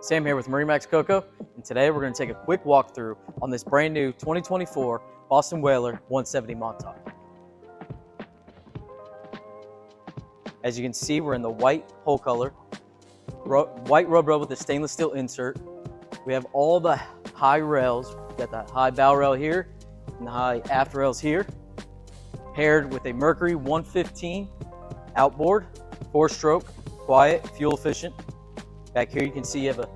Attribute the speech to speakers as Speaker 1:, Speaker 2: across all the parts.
Speaker 1: Sam here with MarineMax Coco, and today we're going to take a quick walkthrough on this brand new 2024 Boston Whaler 170 Montauk. As you can see, we're in the white hull color, white rub with a stainless steel insert. We have all the high rails. We've got the high bow rail here and the high aft rails here, paired with a Mercury 115 outboard, 4-stroke, quiet, fuel efficient. Back here you can see you have a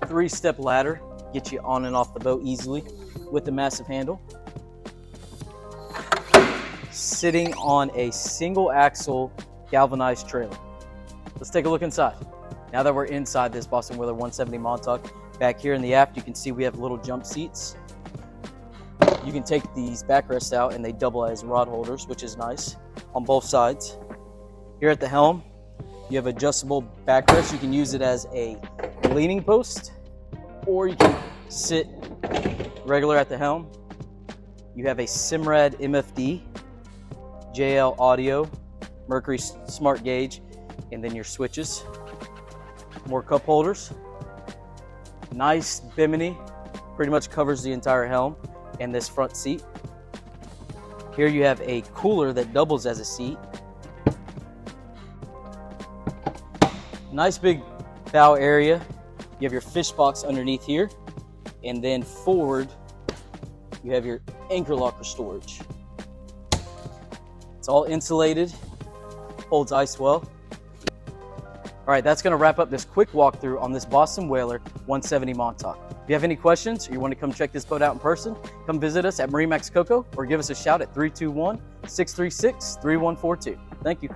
Speaker 1: 3-step ladder, get you on and off the boat easily with the massive handle. Sitting on a single axle galvanized trailer. Let's take a look inside. Now that we're inside this Boston Whaler 170 Montauk, back here in the aft you can see we have little jump seats. You can take these backrests out and they double as rod holders, which is nice on both sides. Here at the helm, you have adjustable backrest. You can use it as a leaning post, or you can sit regular at the helm. You have a Simrad MFD, JL audio, Mercury smart gauge, and then your switches. More cup holders. Nice bimini, pretty much covers the entire helm and this front seat. Here you have a cooler that doubles as a seat. Nice big bow area. You have your fish box underneath here, and then forward you have your anchor locker storage. It's all insulated, holds ice well. All right, that's gonna wrap up this quick walkthrough on this Boston Whaler 170 Montauk. If you have any questions or you want to come check this boat out in person, come visit us at MarineMax Coco or give us a shout at 321-636-3142. Thank you.